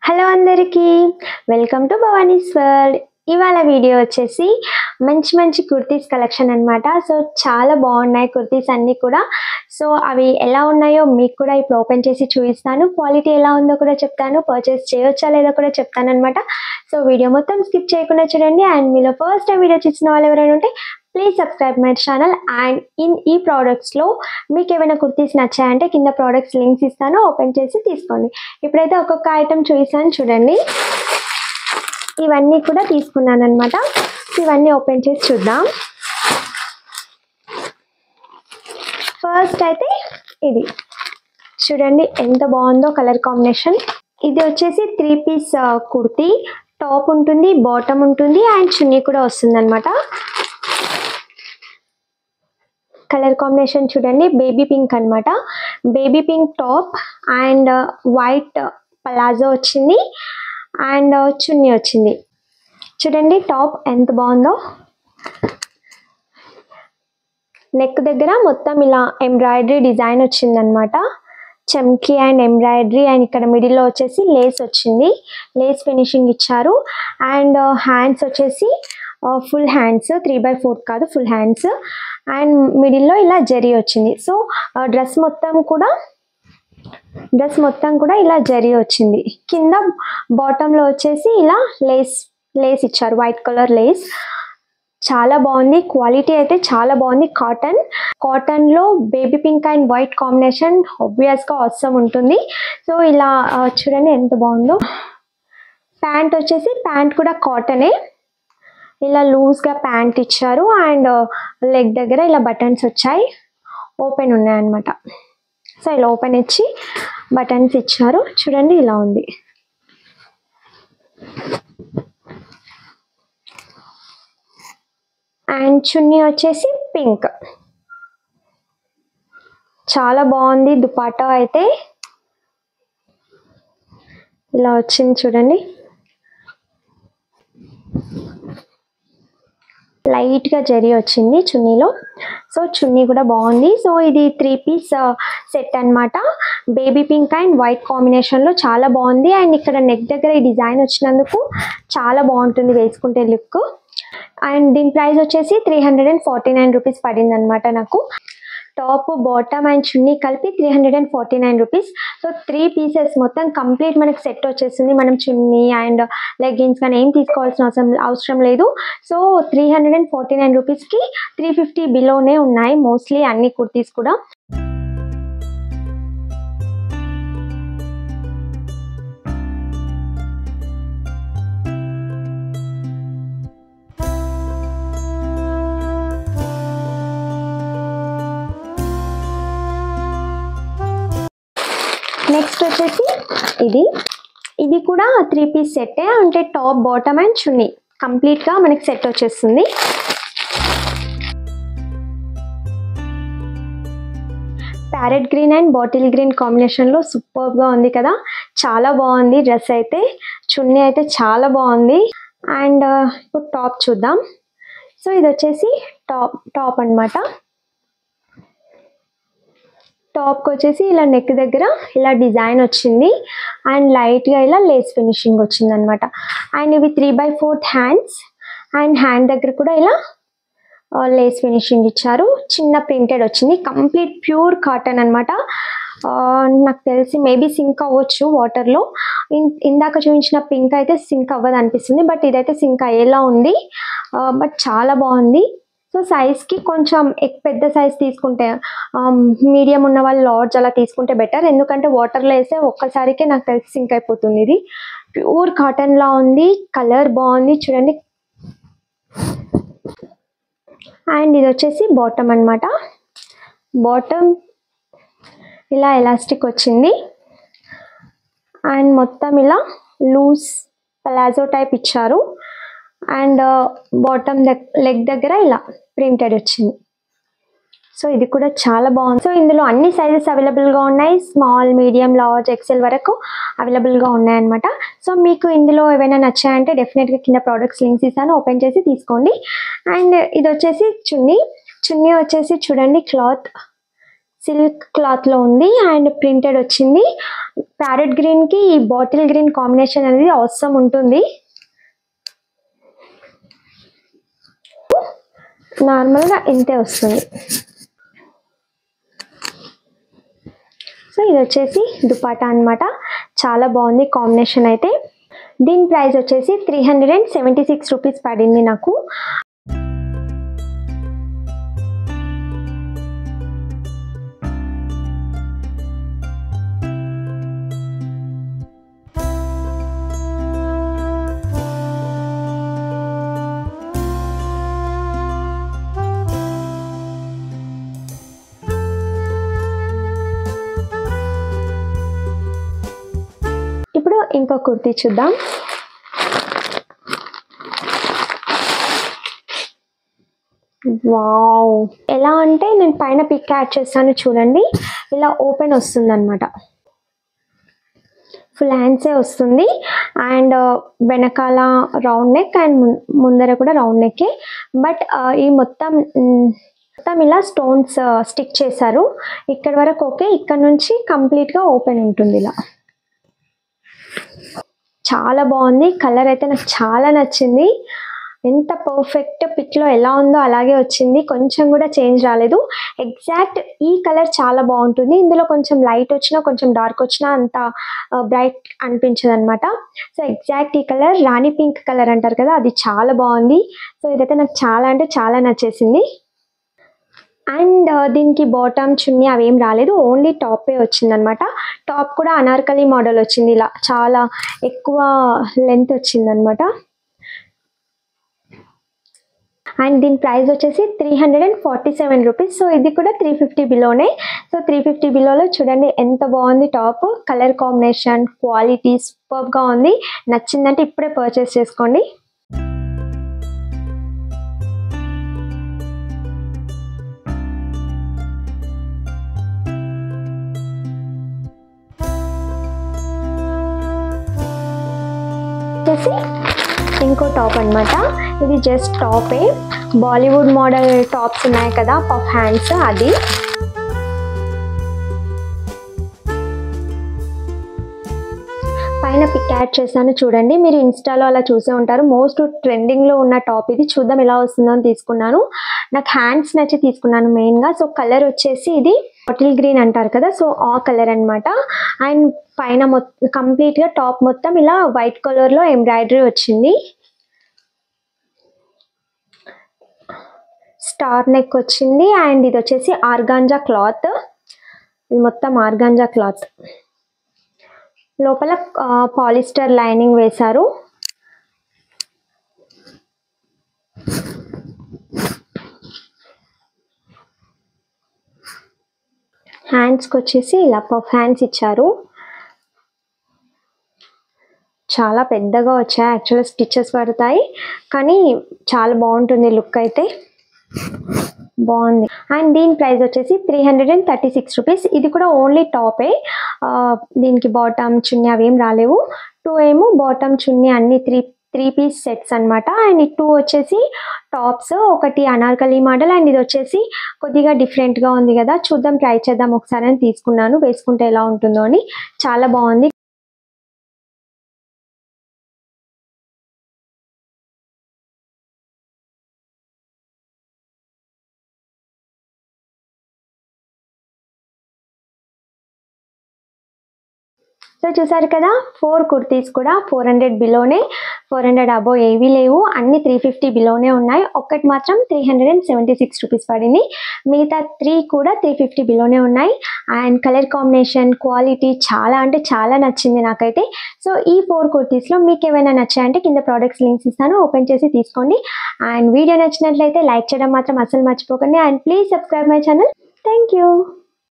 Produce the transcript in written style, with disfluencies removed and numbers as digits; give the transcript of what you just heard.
Hello అందరికీ welcome to Bhavani's world. ఇవాళ video వచ్చేసి మంచి మంచి కుర్తీస్ కలెక్షన్ అనమాట. సో చాలా బాగున్నాయి కుర్తీస్ అన్నీ కూడా. సో అవి ఎలా ఉన్నాయో మీకు కూడా ఇప్పుడు ఓపెన్ చేసి చూపిస్తాను. క్వాలిటీ ఎలా ఉందో కూడా చెప్తాను. పర్చేస్ చేయొచ్చా లేదో కూడా చెప్తాను అనమాట. సో వీడియో మొత్తం స్కిప్ చేయకుండా చూడండి. అండ్ మీలో ఫస్ట్ టైం వీడియో చూసిన వాళ్ళు ఎవరైనా ఉంటే please subscribe my channel. And ఈ ప్రోడక్ట్స్లో మీకు ఏమైనా కుర్తీస్ నచ్చాయంటే కింద ప్రోడక్ట్స్ లింక్స్ ఇస్తాను, ఓపెన్ చేసి తీసుకోండి. ఇప్పుడైతే ఒక్కొక్క ఐటమ్ చూపిస్తాను చూడండి. ఇవన్నీ కూడా తీసుకున్నాను అనమాట. ఇవన్నీ ఓపెన్ చేసి చూద్దాం. ఫస్ట్ అయితే ఇది చూడండి ఎంత బాగుందో కలర్ కాంబినేషన్. ఇది వచ్చేసి 3 పీస్ కుర్తీ. టాప్ ఉంటుంది, బాటమ్ ఉంటుంది అండ్ చున్నీ కూడా వస్తుంది అనమాట. కలర్ కాంబినేషన్ చూడండి, బేబీ పింక్ అనమాట. Baby pink top and white palazzo వచ్చింది అండ్ చున్నీ వచ్చింది. చూడండి టాప్ ఎంత బాగుందో. నెక్ దగ్గర మొత్తం ఇలా ఎంబ్రాయిడరీ డిజైన్ వచ్చింది అనమాట. చమ్కీ అండ్ ఎంబ్రాయిడరీ అండ్ ఇక్కడ మిడిల్లో వచ్చేసి లేస్ వచ్చింది. లేస్ ఫినిషింగ్ ఇచ్చారు. అండ్ హ్యాండ్స్ వచ్చేసి ఫుల్ హ్యాండ్స్, 3/4 కాదు ఫుల్ హ్యాండ్స్. అండ్ మిడిల్లో ఇలా జరీ వచ్చింది. సో డ్రెస్ మొత్తం కూడా ఇలా జరీ వచ్చింది. కింద బాటంలో వచ్చేసి ఇలా లేస్ ఇచ్చారు, వైట్ కలర్ లేస్. చాలా బాగుంది. క్వాలిటీ అయితే చాలా బాగుంది. కాటన్లో baby pink and white combination ఆబ్వియస్గా అవసరం ఉంటుంది. సో ఇలా చూడండి ఎంత బాగుందో. ప్యాంట్ వచ్చేసి ప్యాంట్ కూడా కాటనే. ఇలా లూజ్గా ప్యాంట్ ఇచ్చారు అండ్ లెగ్ దగ్గర ఇలా బటన్స్ వచ్చాయి, ఓపెన్ ఉన్నాయన్నమాట. సో ఇలా ఓపెన్ ఇచ్చి బటన్స్ ఇచ్చారు. చూడండి ఇలా ఉంది. అండ్ చున్నీ వచ్చేసి పింక్. చాలా బాగుంది. దుపట్టా అయితే ఇలా వచ్చింది చూడండి. లైట్గా జరీ వచ్చింది చున్నీలో. సో చున్నీ కూడా బాగుంది. సో ఇది 3 పీస్ సెట్ అనమాట. బేబీ పింక్ అండ్ వైట్ కాంబినేషన్లో చాలా బాగుంది. అండ్ ఇక్కడ నెక్ దగ్గర ఈ డిజైన్ వచ్చినందుకు చాలా బాగుంటుంది వేసుకుంటే లుక్. అండ్ దీని ప్రైస్ వచ్చేసి 349 రూపీస్ పడింది అనమాట నాకు. టాప్ బాటమ్ అండ్ చున్నీ కలిపి 349 రూపీస్. సో 3 పీసెస్ మొత్తం కంప్లీట్ మనకి సెట్ వచ్చేస్తుంది. మనం చున్నీ అండ్ లెగ్గిన్స్ కానీ ఏం తీసుకోవాల్సిన అవసరం లేదు. సో 349 రూపీస్కి 350 బిలోనే ఉన్నాయి మోస్ట్లీ అన్ని కుర్తీస్ కూడా. నెక్స్ట్ వచ్చేసి ఇది కూడా 3 పీస్ సెట్టే. అంటే టాప్ బాటమ్ అండ్ చున్నీ కంప్లీట్గా మనకి సెట్ వచ్చేస్తుంది. Parrot green and bottle green కాంబినేషన్లో సూపర్గా ఉంది కదా, చాలా బాగుంది డ్రెస్ అయితే. చున్నీ అయితే చాలా బాగుంది. అండ్ ఇప్పుడు టాప్ చూద్దాం. సో ఇది వచ్చేసి టాప్ అనమాట. టాప్కి వచ్చేసి ఇలా నెక్ దగ్గర ఇలా డిజైన్ వచ్చింది అండ్ లైట్గా ఇలా లేస్ ఫినిషింగ్ వచ్చింది అనమాట. అండ్ ఇవి 3/4 హ్యాండ్స్ అండ్ హ్యాండ్ దగ్గర కూడా ఇలా లేస్ ఫినిషింగ్ ఇచ్చారు. చిన్న ప్రింటెడ్ వచ్చింది. కంప్లీట్ ప్యూర్ కాటన్ అనమాట. నాకు తెలిసి మేబీ సింక్ అవ్వచ్చు వాటర్లో. ఇందాక చూపించిన పింక్ అయితే సింక్ అవ్వదు అనిపిస్తుంది, బట్ ఇదైతే సింక్ అయ్యేలా ఉంది. బట్ చాలా బాగుంది. సో సైజ్కి కొంచెం పెద్ద సైజ్ తీసుకుంటే, మీడియం ఉన్న వాళ్ళు లార్జ్ అలా తీసుకుంటే బెటర్. ఎందుకంటే వాటర్లో వేస్తే ఒక్కసారికే నాకు తెలిసి సింక్ అయిపోతుంది. ఇది ప్యూర్ కాటన్లా ఉంది. కలర్ బాగుంది చూడండి. అండ్ ఇది వచ్చేసి బాటమ్ అనమాట. బాటమ్ ఇలా ఎలాస్టిక్ వచ్చింది అండ్ మొత్తం ఇలా లూజ్ పలాజో టైప్ ఇచ్చారు. అండ్ బాటమ్ లెగ్ దగ్గర ఇలా ప్రింటెడ్ వచ్చింది. సో ఇది కూడా చాలా బాగుంది. సో ఇందులో అన్ని సైజెస్ అవైలబుల్గా ఉన్నాయి. స్మాల్, మీడియం, లార్జ్, ఎక్సెల్ వరకు అవైలబుల్గా ఉన్నాయన్నమాట. సో మీకు ఇందులో ఏమైనా నచ్చాయంటే డెఫినెట్గా కింద ప్రోడక్ట్స్ లింక్స్ ఇస్తాను, ఓపెన్ చేసి తీసుకోండి. అండ్ ఇది వచ్చేసి చున్నీ వచ్చేసి చూడండి క్లాత్ సిల్క్ క్లాత్లో ఉంది అండ్ ప్రింటెడ్ వచ్చింది. ప్యారెట్ గ్రీన్కి ఈ బాటిల్ గ్రీన్ కాంబినేషన్ అనేది అవసరం ఉంటుంది. నార్మల్గా ఇంతే వస్తుంది. సో ఇది వచ్చేసి దుపట్టా అన్నమాట. చాలా బాగుంది కాంబినేషన్ అయితే. దీని ప్రైస్ వచ్చేసి 376 రూపీస్ పడింది నాకు. ఇప్పుడు ఇంకో కుర్తీ చూద్దాం. వావ్, ఎలా అంటే నేను పైన పిక్ యాడ్ చేస్తాను చూడండి. ఇలా ఓపెన్ వస్తుంది అనమాట. ఫుల్ హ్యాండ్సే వస్తుంది అండ్ వెనకాల రౌండ్ నెక్ అండ్ ముందర కూడా రౌండ్ నెక్కే. బట్ ఈ మొత్తం ఇలా స్టోన్స్ స్టిక్ చేశారు. ఇక్కడ వరకు ఓకే, ఇక్కడ నుంచి కంప్లీట్గా ఓపెన్ ఉంటుంది. ఇలా చాలా బాగుంది. కలర్ అయితే నాకు చాలా నచ్చింది. ఎంత పర్ఫెక్ట్ పిక్లో ఎలా ఉందో అలాగే వచ్చింది. కొంచెం కూడా చేంజ్ రాలేదు. ఎగ్జాక్ట్ ఈ కలర్ చాలా బాగుంటుంది. ఇందులో కొంచెం లైట్ వచ్చినా కొంచెం డార్క్ వచ్చినా అంత బ్రైట్ అనిపించదు అనమాట. సో ఎగ్జాక్ట్ ఈ కలర్ రాణి పింక్ కలర్ అంటారు కదా, అది చాలా బాగుంది. సో ఇదైతే నాకు చాలా అంటే చాలా నచ్చేసింది. అండ్ దీనికి బాటమ్ చున్నీ అవేం రాలేదు, ఓన్లీ టాపే వచ్చిందనమాట. టాప్ కూడా అనార్కలి మోడల్ వచ్చింది. ఇలా చాలా ఎక్కువ లెంత్ వచ్చిందనమాట. అండ్ దీని ప్రైస్ వచ్చేసి 347 రూపీస్. సో ఇది కూడా 350 బిలోనే. సో 350 బిలోలో చూడండి ఎంత బాగుంది టాప్. కలర్ కాంబినేషన్, క్వాలిటీ సూపర్గా ఉంది. నచ్చిందంటే ఇప్పుడే పర్చేస్ చేసుకోండి. వచ్చేసి ఇంకో టాప్ అనమాట. ఇది జస్ట్ టాపే. బాలీవుడ్ మోడల్ టాప్స్ ఉన్నాయి కదా, పఫ్ హ్యాండ్స్, అది. పైన పిక్ యాడ్ చేశాను చూడండి. మీరు ఇన్స్టాలో అలా చూసే ఉంటారు. మోస్ట్ ట్రెండింగ్లో ఉన్న టాప్ ఇది. చూద్దాం ఎలా వస్తుందో అని తీసుకున్నాను. నాకు హ్యాండ్స్ నచ్చి తీసుకున్నాను మెయిన్గా. సో కలర్ వచ్చేసి ఇది బాటిల్ గ్రీన్ అంటారు కదా, సో ఆ కలర్ అనమాట. అండ్ పైన మొత్తం కంప్లీట్గా టాప్ మొత్తం ఇలా వైట్ కలర్లో ఎంబ్రాయిడరీ వచ్చింది. స్టార్ నెక్ వచ్చింది. అండ్ ఇది వచ్చేసి ఆర్గాంజా క్లాత్. ఇది మొత్తం ఆర్గాంజా క్లాత్. లోపల పాలిస్టర్ లైనింగ్ వేశారు. హ్యాండ్స్కి వచ్చేసి ఇలా పఫ్ హ్యాండ్స్ ఇచ్చారు. చాలా పెద్దగా వచ్చాయి. యాక్చువల్గా స్టిచెస్ పడతాయి కానీ చాలా బాగుంటుంది లుక్ అయితే. బాగుంది. అండ్ దీని ప్రైస్ వచ్చేసి 336 రూపీస్. ఇది కూడా ఓన్లీ టాపే. దీనికి బాటమ్ చున్నీ అవేం రాలేవు. 2 ఏమో బాటమ్ చున్నీ అన్ని త్రీ పీస్ సెట్స్ అనమాట. అండ్ ఈ 2 వచ్చేసి టాప్స్. ఒకటి అనార్కలి మోడల్ అండ్ ఇది వచ్చేసి కొద్దిగా డిఫరెంట్గా ఉంది కదా, చూద్దాం ట్రై చేద్దాం ఒకసారి అని తీసుకున్నాను. వేసుకుంటే ఎలా ఉంటుందో అని. చాలా బాగుంది. సో చూసారు కదా, 4 కుర్తీస్ కూడా 400 బిలోనే. 400 అబోవ్ ఏవీ లేవు. అన్ని 350 బిలోనే ఉన్నాయి. ఒక్కటి మాత్రం 376 రూపీస్ పడింది. మిగతా 3 కూడా 350 బిలోనే ఉన్నాయి. అండ్ కలర్ కాంబినేషన్, క్వాలిటీ చాలా అంటే చాలా నచ్చింది నాకైతే. సో ఈ 4 కుర్తీస్లో మీకు ఏమైనా నచ్చాయంటే కింద ప్రోడక్ట్స్ లింక్స్ ఇస్తాను, ఓపెన్ చేసి తీసుకోండి. అండ్ వీడియో నచ్చినట్లయితే లైక్ చేయడం మాత్రం అసలు మర్చిపోకండి. And please subscribe my channel. Thank you.